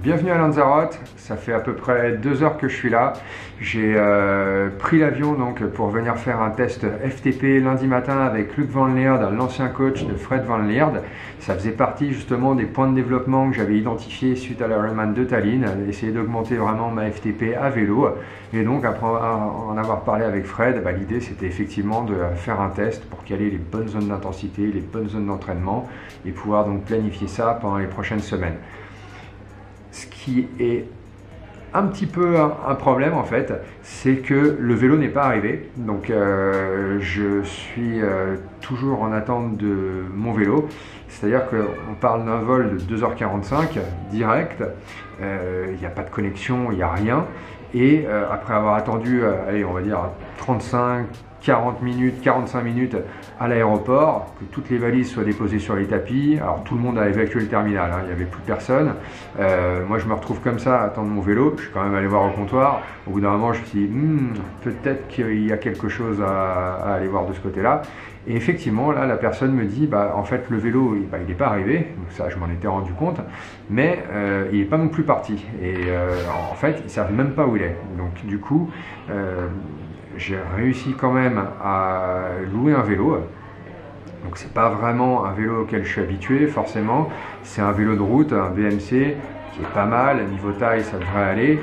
Bienvenue à Lanzarote, ça fait à peu près 2 heures que je suis là. J'ai pris l'avion donc pour venir faire un test FTP lundi matin avec Luc Van Lierde, l'ancien coach de Fred Van Lierde. Ça faisait partie justement des points de développement que j'avais identifiés suite à l'Ironman de Tallinn, essayer d'augmenter vraiment ma FTP à vélo. Et donc après en avoir parlé avec Fred, l'idée c'était effectivement de faire un test pour caler les bonnes zones d'intensité, les bonnes zones d'entraînement et pouvoir donc planifier ça pendant les prochaines semaines. Ce qui est un petit peu un problème en fait, c'est que le vélo n'est pas arrivé. Donc je suis toujours en attente de mon vélo. C'est-à-dire qu'on parle d'un vol de 2h45 direct, il n'y a pas de connexion, il n'y a rien. Et après avoir attendu, allez, on va dire 40 minutes, 45 minutes à l'aéroport, que toutes les valises soient déposées sur les tapis. Alors tout le monde a évacué le terminal, il n'y avait plus personne. Moi je me retrouve comme ça à attendre mon vélo. Je suis quand même allé voir au comptoir. Au bout d'un moment je me suis dit peut-être qu'il y a quelque chose à aller voir de ce côté-là. Et effectivement là la personne me dit en fait le vélo il n'est pas arrivé, donc ça je m'en étais rendu compte, mais il n'est pas non plus parti. Et en fait ils ne savent même pas où il est. Donc du coup j'ai réussi quand même à louer un vélo. Donc c'est pas vraiment un vélo auquel je suis habitué forcément, c'est un vélo de route, un BMC qui est pas mal, niveau taille ça devrait aller.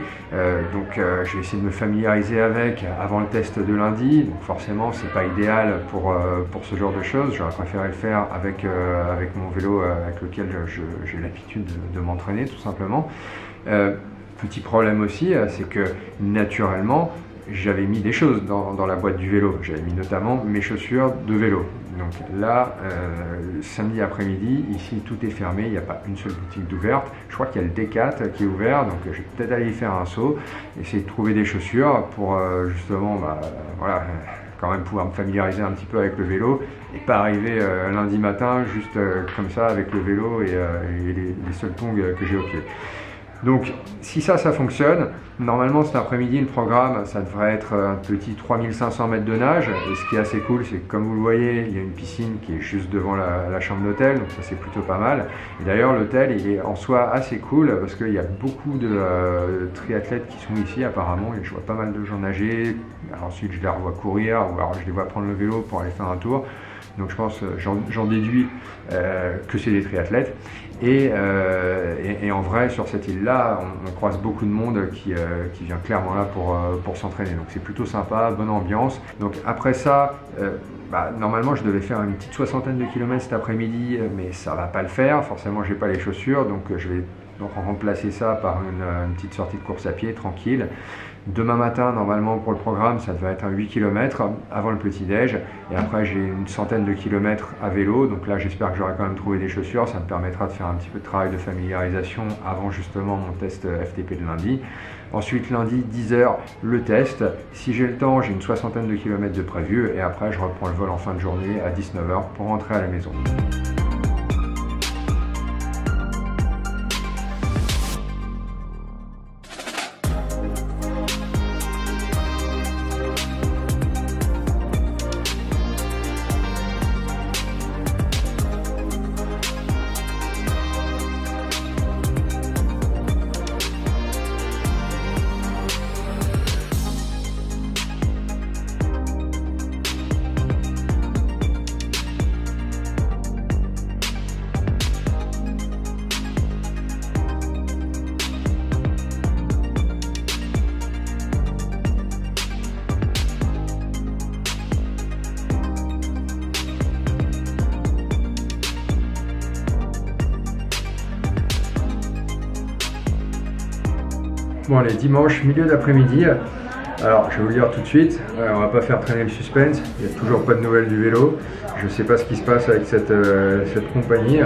Donc je vais essayer de me familiariser avec avant le test de lundi. Donc forcément c'est pas idéal pour ce genre de choses, j'aurais préféré le faire avec mon vélo avec lequel j'ai l'habitude de m'entraîner tout simplement. Petit problème aussi, c'est que naturellement j'avais mis des choses dans la boîte du vélo. J'avais mis notamment mes chaussures de vélo. Donc là, samedi après-midi, ici tout est fermé, il n'y a pas une seule boutique d'ouverte. Je crois qu'il y a le Decat qui est ouvert, donc je vais peut-être aller y faire un saut, essayer de trouver des chaussures pour justement, voilà, quand même pouvoir me familiariser un petit peu avec le vélo et pas arriver lundi matin juste comme ça avec le vélo et les seuls tongs que j'ai au pied. Donc si ça fonctionne, normalement cet après-midi le programme ça devrait être un petit 3500 mètres de nage, et ce qui est assez cool c'est que comme vous le voyez il y a une piscine qui est juste devant la chambre d'hôtel, donc ça c'est plutôt pas mal. Et d'ailleurs l'hôtel il est en soi assez cool parce qu'il y a beaucoup de triathlètes qui sont ici apparemment, et je vois pas mal de gens nager. Alors, ensuite je les revois courir ou alors je les vois prendre le vélo pour aller faire un tour. Donc je pense, j'en déduis que c'est des triathlètes. Et en vrai, sur cette île-là, on croise beaucoup de monde qui vient clairement là pour s'entraîner. Donc c'est plutôt sympa, bonne ambiance. Donc après ça, normalement je devais faire une petite 60aine de kilomètres cet après-midi, mais ça va pas le faire. Forcément, j'ai pas les chaussures, donc je vais donc remplacer ça par une petite sortie de course à pied tranquille. Demain matin, normalement pour le programme, ça devait être un 8 km avant le petit-déj. Et après, j'ai une centaine de kilomètres à vélo. Donc là, j'espère que j'aurai quand même trouvé des chaussures. Ça me permettra de faire un petit peu de travail de familiarisation avant justement mon test FTP de lundi. Ensuite, lundi, 10 h, le test. Si j'ai le temps, j'ai une 60aine de kilomètres de prévu. Et après, je reprends le vol en fin de journée à 19 h pour rentrer à la maison. Bon allez, dimanche, milieu d'après-midi. Alors je vais vous le dire tout de suite, on va pas faire traîner le suspense, il n'y a toujours pas de nouvelles du vélo. Je ne sais pas ce qui se passe avec cette compagnie,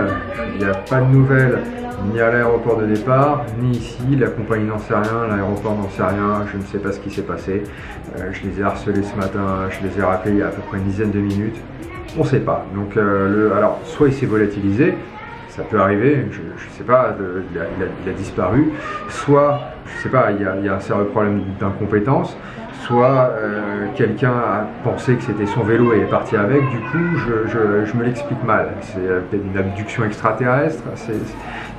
il n'y a pas de nouvelles ni à l'aéroport de départ, ni ici, la compagnie n'en sait rien, l'aéroport n'en sait rien, je ne sais pas ce qui s'est passé. Je les ai harcelés ce matin, je les ai rappelés il y a à peu près une dizaine de minutes, on ne sait pas. Donc alors soit il s'est volatilisé, ça peut arriver, je ne sais pas, il a disparu, soit, je ne sais pas, il y a un sérieux problème d'incompétence, soit quelqu'un a pensé que c'était son vélo et est parti avec, du coup je me l'explique mal, c'est peut-être une abduction extraterrestre,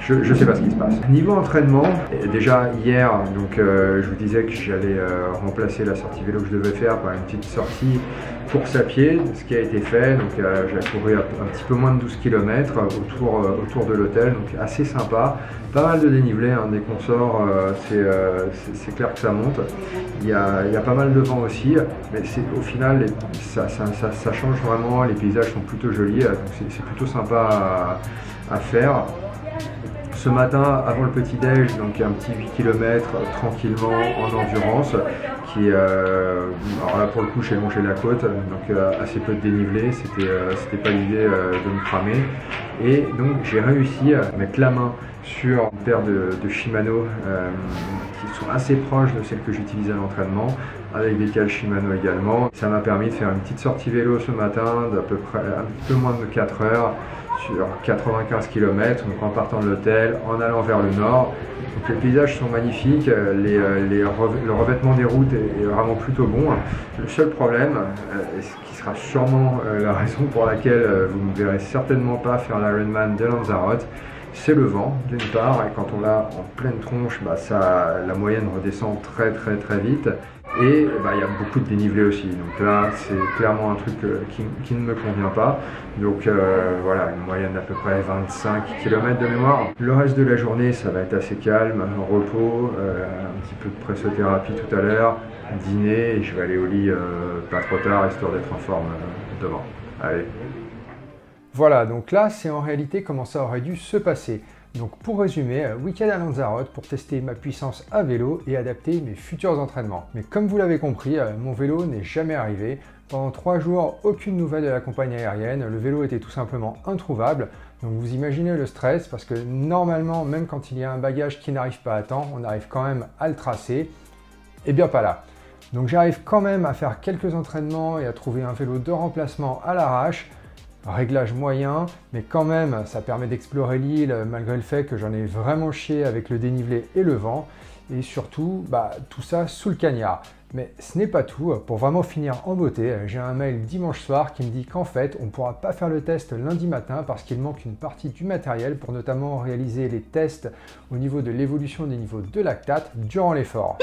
je ne sais pas ce qui se passe. Niveau entraînement, déjà hier, donc, je vous disais que j'allais remplacer la sortie vélo que je devais faire par une petite sortie course à pied, ce qui a été fait. Donc j'ai couru un petit peu moins de 12 km autour de l'hôtel, donc assez sympa. Pas mal de dénivelé, hein, dès qu'on sort, c'est clair que ça monte. Il y a pas mal de vent aussi, mais au final, ça change vraiment, les paysages sont plutôt jolis, donc c'est plutôt sympa à faire. Ce matin, avant le petit-déj, donc un petit 8 km tranquillement en endurance, alors là pour le coup j'ai longé la côte, donc assez peu de dénivelé, c'était pas l'idée de me cramer. Et donc j'ai réussi à mettre la main sur une paire de Shimano qui sont assez proches de celles que j'utilise à l'entraînement, avec des cales Shimano également. Ça m'a permis de faire une petite sortie vélo ce matin d'à peu près un petit peu moins de 4 heures sur 95 km, donc en partant de l'hôtel, en allant vers le nord. Donc les paysages sont magnifiques, le revêtement des routes est vraiment plutôt bon. Le seul problème, et ce qui sera sûrement la raison pour laquelle vous ne me verrez certainement pas faire l'Ironman de Lanzarote, c'est le vent d'une part, et quand on l'a en pleine tronche, la moyenne redescend très vite. Et il y a beaucoup de dénivelé aussi, donc là c'est clairement un truc qui ne me convient pas. Donc voilà, une moyenne d'à peu près 25 km de mémoire. Le reste de la journée ça va être assez calme, repos, un petit peu de pressothérapie tout à l'heure, dîner, et je vais aller au lit pas trop tard, histoire d'être en forme demain. Allez. Voilà, donc là c'est en réalité comment ça aurait dû se passer. Donc pour résumer, week-end à Lanzarote pour tester ma puissance à vélo et adapter mes futurs entraînements. Mais comme vous l'avez compris, mon vélo n'est jamais arrivé. Pendant 3 jours, aucune nouvelle de la compagnie aérienne, le vélo était tout simplement introuvable. Donc vous imaginez le stress, parce que normalement, même quand il y a un bagage qui n'arrive pas à temps, on arrive quand même à le tracer. Eh bien pas là. Donc j'arrive quand même à faire quelques entraînements et à trouver un vélo de remplacement à l'arrache. Réglage moyen, mais quand même ça permet d'explorer l'île malgré le fait que j'en ai vraiment chié avec le dénivelé et le vent, et surtout tout ça sous le cagnard. Mais ce n'est pas tout, pour vraiment finir en beauté, j'ai un mail dimanche soir qui me dit qu'en fait on ne pourra pas faire le test lundi matin parce qu'il manque une partie du matériel pour notamment réaliser les tests au niveau de l'évolution des niveaux de lactate durant l'effort.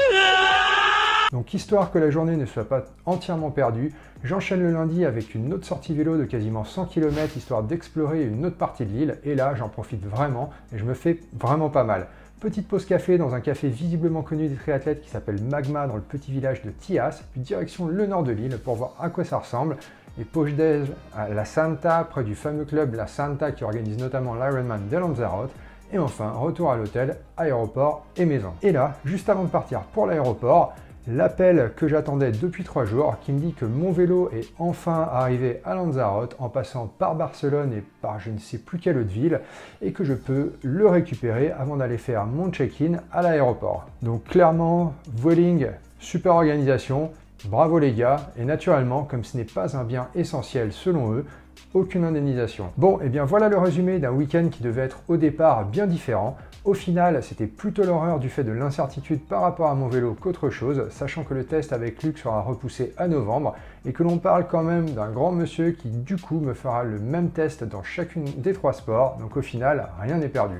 Donc histoire que la journée ne soit pas entièrement perdue, j'enchaîne le lundi avec une autre sortie vélo de quasiment 100 km histoire d'explorer une autre partie de l'île, et là j'en profite vraiment et je me fais vraiment pas mal. Petite pause café dans un café visiblement connu des triathlètes qui s'appelle Magma dans le petit village de Tias, puis direction le nord de l'île pour voir à quoi ça ressemble, et poche déj à La Santa près du fameux club La Santa qui organise notamment l'Ironman de Lanzarote, et enfin retour à l'hôtel, aéroport et maison. Et là, juste avant de partir pour l'aéroport, l'appel que j'attendais depuis 3 jours qui me dit que mon vélo est enfin arrivé à Lanzarote en passant par Barcelone et par je ne sais plus quelle autre ville, et que je peux le récupérer avant d'aller faire mon check-in à l'aéroport. Donc clairement, Vueling, super organisation, bravo les gars, et naturellement, comme ce n'est pas un bien essentiel selon eux, aucune indemnisation. Bon, et bien voilà le résumé d'un week-end qui devait être au départ bien différent. Au final, c'était plutôt l'horreur du fait de l'incertitude par rapport à mon vélo qu'autre chose, sachant que le test avec Luc sera repoussé à novembre et que l'on parle quand même d'un grand monsieur qui du coup me fera le même test dans chacune des 3 sports, donc au final, rien n'est perdu.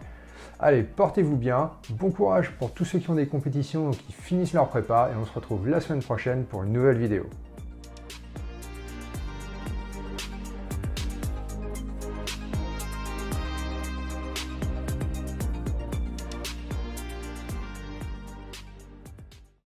Allez, portez-vous bien, bon courage pour tous ceux qui ont des compétitions ou qui finissent leur prépa, et on se retrouve la semaine prochaine pour une nouvelle vidéo.